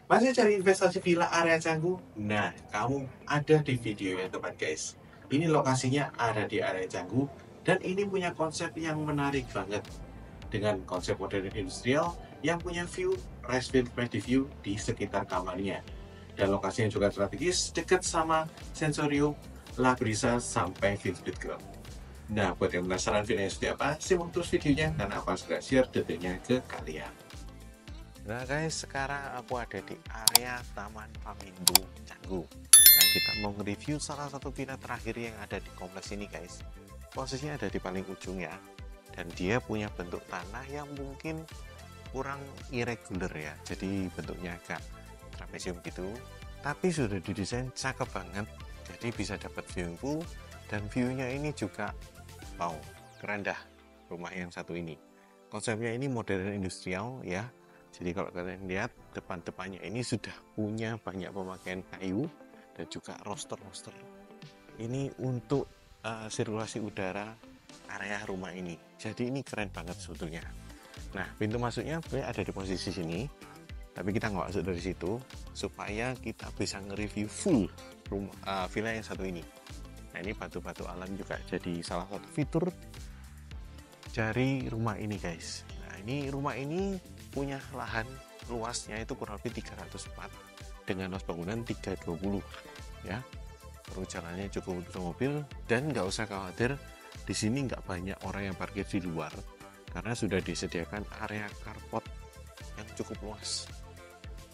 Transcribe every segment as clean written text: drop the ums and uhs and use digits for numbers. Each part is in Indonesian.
Masih cari investasi villa area Canggu? Nah, kamu ada di video yang tepat guys. Ini lokasinya ada di area Canggu dan ini punya konsep yang menarik banget dengan konsep modern industrial yang punya view rice field ready view di sekitar kamarnya. Dan lokasinya juga strategis dekat sama Sensorium, La Brisa sampai Vivid Club. Nah, buat yang penasaran videonya seperti apa, simak terus videonya karena aku akan share detailnya ke kalian. Nah guys, sekarang aku ada di area Taman Pamindo Canggu. Nah, kita mau nge-review salah satu villa terakhir yang ada di kompleks ini guys. Posisinya ada di paling ujung ya. Dan dia punya bentuk tanah yang mungkin kurang irregular ya. Jadi bentuknya agak trapesium gitu. Tapi sudah didesain cakep banget. Jadi bisa dapat view full dan view-nya ini juga wow, keren dah rumah yang satu ini. Konsepnya ini modern industrial ya. Jadi kalau kalian lihat depan-depannya ini sudah punya banyak pemakaian kayu dan juga roster-roster. Ini untuk sirkulasi udara area rumah ini. Jadi ini keren banget sebetulnya. Nah, pintu masuknya ada di posisi sini. Tapi kita nggak masuk dari situ supaya kita bisa nge-review full rumah villa yang satu ini. Nah, ini batu-batu alam juga jadi salah satu fitur dari rumah ini guys. Nah, ini rumah ini punya lahan luasnya itu kurang lebih 304 dengan luas bangunan 320 ya. Jalannya cukup untuk mobil dan nggak usah khawatir di sini nggak banyak orang yang parkir di luar karena sudah disediakan area carport yang cukup luas.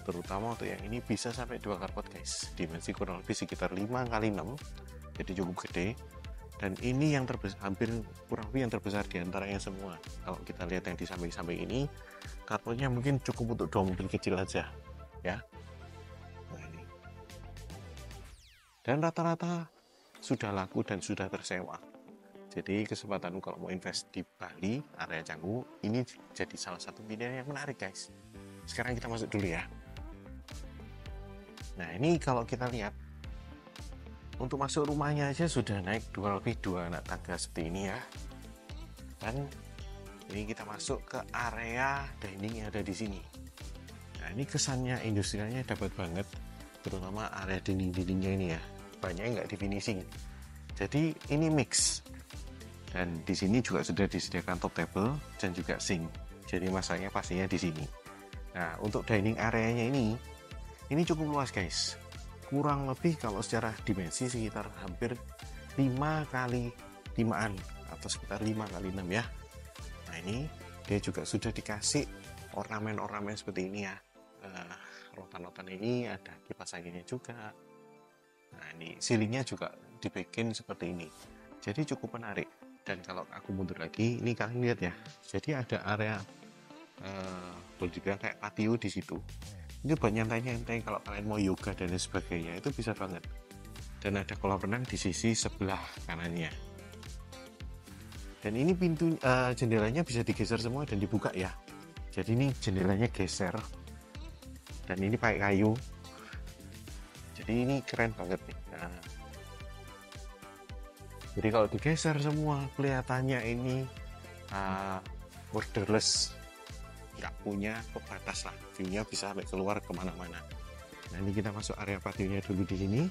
Terutama untuk yang ini bisa sampai 2 carport guys. Dimensi kurang lebih sekitar 5 kali 6, jadi cukup gede. Dan ini yang terbesar, hampir kurang lebih yang terbesar di antaranya semua. Kalau kita lihat yang di samping-samping ini, carportnya mungkin cukup untuk 2 mobil kecil aja ya. Nah, ini. Dan rata-rata sudah laku dan sudah tersewa. Jadi kesempatan kalau mau invest di Bali, area Canggu, ini jadi salah satu pilihan yang menarik guys. Sekarang kita masuk dulu ya. Nah, ini kalau kita lihat untuk masuk rumahnya aja sudah naik lebih dua anak tangga seperti ini ya. Dan ini kita masuk ke area dining yang ada di sini. Nah, ini kesannya industrialnya dapat banget, terutama area dinding-dindingnya ini ya. Banyak yang nggak di finishing. Jadi ini mix. Dan di sini juga sudah disediakan top table dan juga sink. Jadi masaknya pastinya di sini. Nah, untuk dining areanya ini cukup luas guys. Kurang lebih kalau secara dimensi sekitar hampir 5 kali 5-an atau sekitar 5 kali 6 ya. Nah, ini dia juga sudah dikasih ornamen-ornamen seperti ini ya. Rotan-rotan ini ada kipas anginnya juga. Nah, ini ceilingnya juga dibikin seperti ini. Jadi cukup menarik. Dan kalau aku mundur lagi, ini kalian lihat ya. Jadi ada area boleh dibilang kayak patio di situ. Ini buat nyantai-nyantai kalau kalian mau yoga dan lain sebagainya, itu bisa banget. Dan ada kolam renang di sisi sebelah kanannya. Dan ini pintu jendelanya bisa digeser semua dan dibuka ya. Jadi ini jendelanya geser. Dan ini pakai kayu. Jadi ini keren banget nih. Nah, jadi kalau digeser semua kelihatannya ini borderless, nggak punya pembatas lah, view-nya bisa sampai keluar kemana-mana. Nah, ini kita masuk area pationya dulu di sini.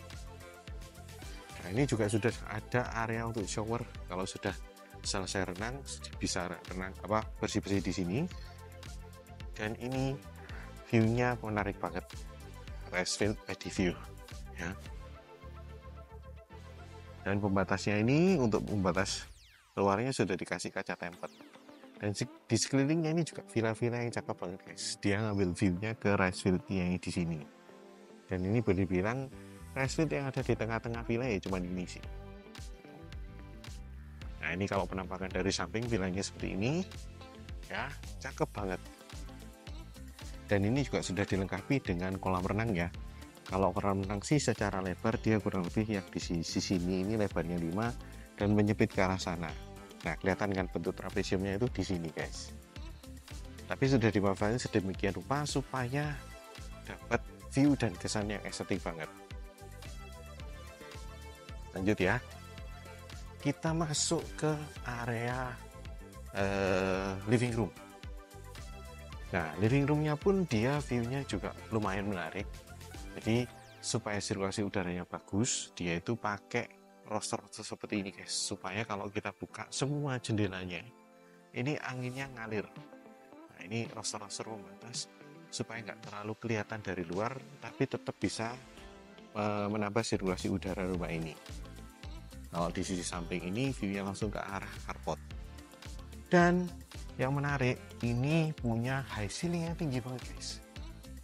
Nah, ini juga sudah ada area untuk shower. Kalau sudah selesai renang bisa renang bersih-bersih di sini. Dan ini view-nya menarik banget, rice field ready view ya. Dan pembatasnya ini untuk pembatas luarnya sudah dikasih kaca tempered. Dan di sekelilingnya ini juga villa-villa yang cakep banget guys. Dia ngambil view-nya ke rice field yang di sini. Dan ini boleh bilang rice field yang ada di tengah-tengah villa ya cuma ini sih. Nah, ini kalau penampakan dari samping villanya seperti ini ya, cakep banget. Dan ini juga sudah dilengkapi dengan kolam renang ya. Kalau kolam renang sih secara lebar dia kurang lebih yang di sisi sini ini lebarnya 5 dan menyempit ke arah sana. Nah, kelihatan kan bentuk trapesiumnya itu di sini guys. Tapi sudah dimanfaatkan sedemikian rupa supaya dapat view dan kesan yang estetik banget. Lanjut ya. Kita masuk ke area living room. Nah, living roomnya pun dia view-nya juga lumayan menarik. Jadi supaya sirkulasi udaranya bagus, dia itu pakai roster-roster seperti ini guys, supaya kalau kita buka semua jendelanya, ini anginnya ngalir. Nah, ini roster-roster pembatas supaya nggak terlalu kelihatan dari luar, tapi tetap bisa menambah sirkulasi udara rumah ini. Kalau di sisi samping ini view-nya langsung ke arah carport. Dan yang menarik, ini punya high ceiling yang tinggi banget guys.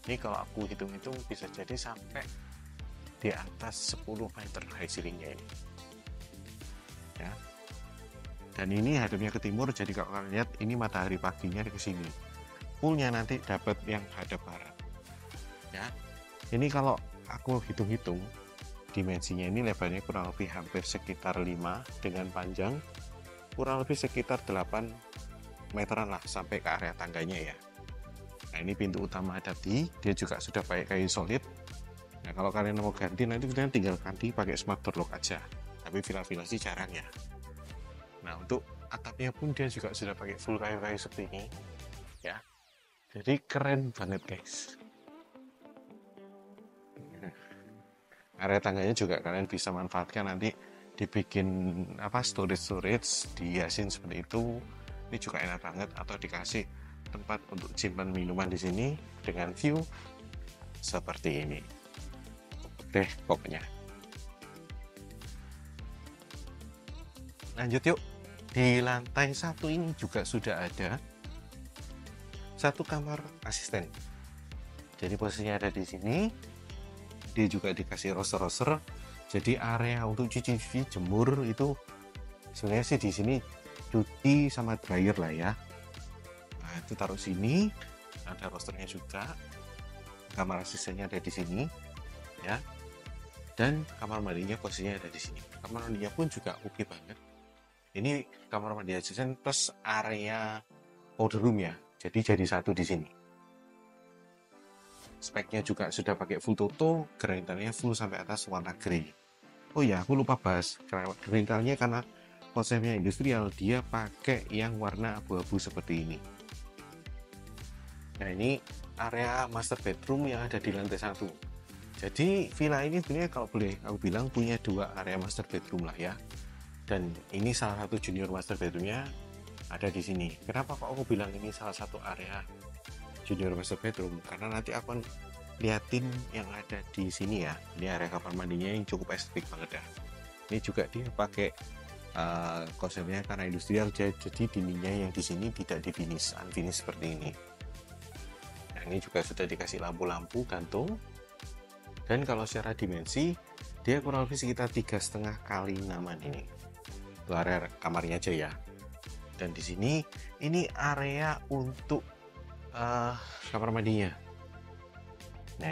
Ini kalau aku hitung-hitung bisa jadi sampai di atas 10 meter high ceilingnya ini ya. Dan ini hadapnya ke timur, jadi kalau kalian lihat ini matahari paginya ke sini, poolnya nanti dapat yang hadap barat ya. Ini kalau aku hitung-hitung dimensinya, ini lebarnya kurang lebih hampir sekitar 5 dengan panjang kurang lebih sekitar 8 meteran lah sampai ke area tangganya ya. Nah, ini pintu utama tadi dia juga sudah pakai kayu solid. Nah, kalau kalian mau ganti nanti kalian tinggal ganti pakai smart door lock aja, tapi villa-villa sih jarang ya. Nah, untuk atapnya pun dia juga sudah pakai full kayu-kayu seperti ini ya, jadi keren banget guys. Area tangganya juga kalian bisa manfaatkan nanti dibikin apa, storage dihiasin seperti itu. Ini juga enak banget, atau dikasih tempat untuk simpan minuman di sini dengan view seperti ini deh pokoknya. Lanjut yuk, di lantai 1 ini juga sudah ada satu kamar asisten. Jadi posisinya ada di sini. Dia juga dikasih roster-roster. Jadi area untuk cuci jemur itu sebenarnya sih di sini cuci sama dryer lah ya. Nah, itu taruh sini. Ada rosternya juga. Kamar asistennya ada di sini ya. Dan kamar mandinya posisinya ada di sini. Kamar mandinya pun juga oke banget. Ini kamar mandi asisten plus area powder room ya. Jadi satu di sini. Speknya juga sudah pakai full toto, gerintalnya full sampai atas warna grey. Oh ya, aku lupa bahas gerintalnya karena konsepnya industrial, dia pakai yang warna abu-abu seperti ini. Nah, ini area master bedroom yang ada di lantai 1. Jadi villa ini sebenarnya kalau boleh aku bilang punya 2 area master bedroom lah ya. Dan ini salah satu junior master bedroomnya ada di sini. Kenapa kok aku bilang ini salah satu area junior master bedroom? Karena nanti aku akan liatin yang ada di sini ya. Ini area kamar mandinya yang cukup estetik banget ya. Ini juga dia pakai konsepnya karena industrial, jadi dindingnya yang di sini tidak di finish, unfinished seperti ini. Nah, ini juga sudah dikasih lampu-lampu gantung. Dan kalau secara dimensi dia kurang lebih sekitar 3,5 kali 6 ini. Itu area kamarnya aja ya. Dan di sini ini area untuk kamar mandinya. Nah,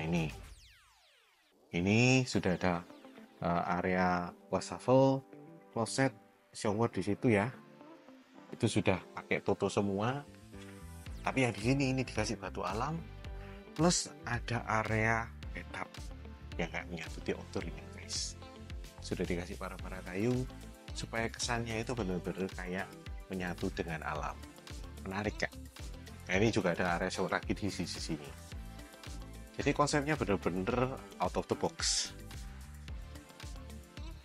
ini sudah ada area wastafel, kloset, shower di situ ya. Itu sudah pakai toto semua. Tapi yang di sini ini dikasih batu alam plus ada area bathtub yang nggak menyatu di outdoor ini guys. Sudah dikasih para kayu supaya kesannya itu benar-benar kayak menyatu dengan alam. Menarik kan? Nah, ini juga ada area shower lagi di sisi sini. Jadi konsepnya benar-benar out of the box.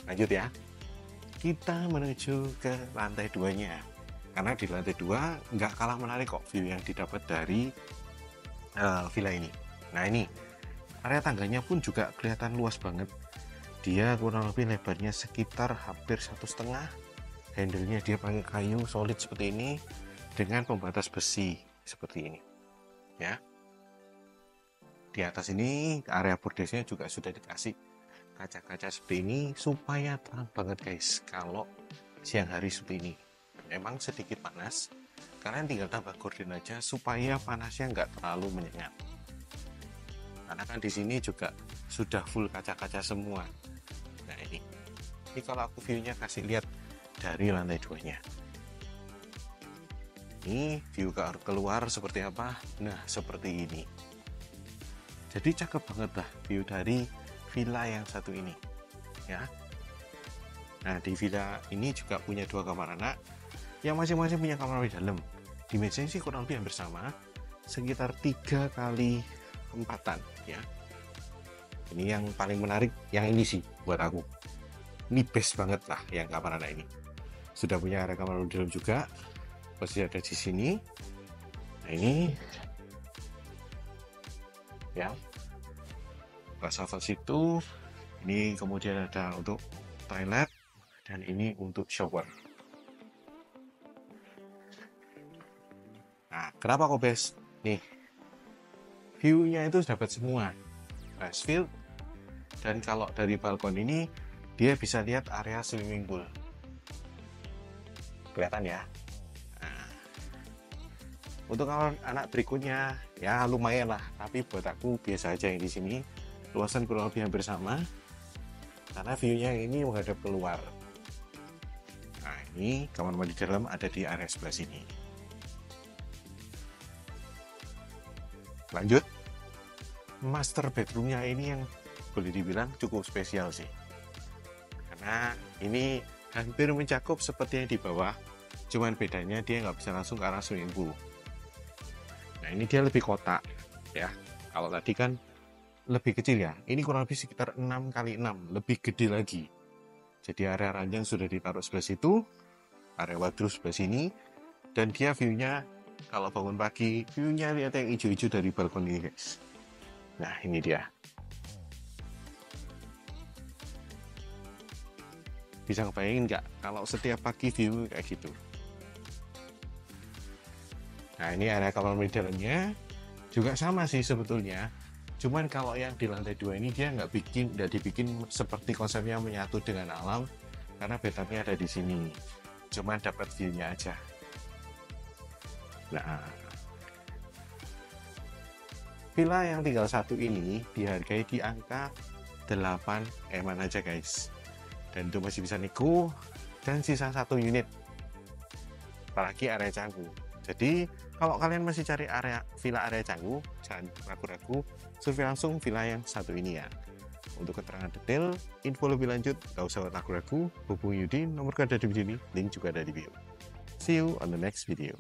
Lanjut ya, kita menuju ke lantai 2-nya. Karena di lantai 2 nggak kalah menarik kok view yang didapat dari villa ini. Nah, ini area tangganya pun juga kelihatan luas banget. Dia kurang lebih lebarnya sekitar hampir 1,5. Handle-nya dia pakai kayu solid seperti ini dengan pembatas besi seperti ini ya. Di atas ini area bordesnya juga sudah dikasih kaca-kaca seperti ini supaya terang banget guys kalau siang hari seperti ini. Memang sedikit panas, kalian tinggal tambah gorden aja supaya panasnya nggak terlalu menyengat. Karena kan di sini juga sudah full kaca-kaca semua. Nah, ini kalau aku view-nya kasih lihat dari lantai 2-nya. Ini view keluar seperti apa? Nah, seperti ini. Jadi cakep banget lah view dari villa yang satu ini ya. Nah, di villa ini juga punya 2 kamar anak yang masing-masing punya kamar di dalam. Dimensinya sih kurang lebih hampir sama, sekitar 3 kali empatan ya. Ini yang paling menarik yang ini sih buat aku. Ini best banget lah yang kamar anak ini. Sudah punya area kamar mandi dalam juga. Pasti ada di sini. Nah ini ya. Wastafel situ. Ini kemudian ada untuk toilet dan ini untuk shower. Nah, kenapa kok best? Nih, view-nya itu dapat semua. Best view. Dan kalau dari balkon ini dia bisa lihat area swimming pool. Kelihatan ya. Nah, untuk kamar anak berikutnya ya lumayan lah, tapi buat aku biasa aja yang di sini. Luasan kurang lebih hampir sama. Karena view-nya ini menghadap keluar. Nah, ini kamar mandi dalam ada di area sebelah sini. Lanjut, master bedroomnya ini yang boleh dibilang cukup spesial sih. Karena ini hampir mencakup seperti yang di bawah, cuman bedanya dia nggak bisa langsung ke arah swimming pool. Nah ini dia lebih kotak ya. Kalau tadi kan lebih kecil ya, ini kurang lebih sekitar 6 kali 6, lebih gede lagi. Jadi area ranjang sudah ditaruh sebelah situ, area wardrobe sebelah sini, dan dia view-nya kalau bangun pagi, view-nya lihat yang hijau-hijau dari balkon ini guys. Nah ini dia. Bisa ngebayangin nggak kalau setiap pagi view kayak gitu. Nah ini area kamar mandi dalamnya juga sama sih sebetulnya. Cuman kalau yang di lantai 2 ini dia nggak dibikin seperti konsepnya menyatu dengan alam, karena bathtubnya ada di sini. Cuman dapat view-nya aja. Nah, villa yang tinggal satu ini dihargai di angka 8 M aja guys. Dan itu masih bisa nego, dan sisa 1 unit. Apalagi area Canggu. Jadi kalau kalian masih cari villa area Canggu, jangan ragu-ragu, survei langsung villa yang satu ini ya. Untuk keterangan detail, info lebih lanjut, gak usah ragu-ragu, hubungi Yudi, nomor ada di sini, link juga ada di bio. See you on the next video.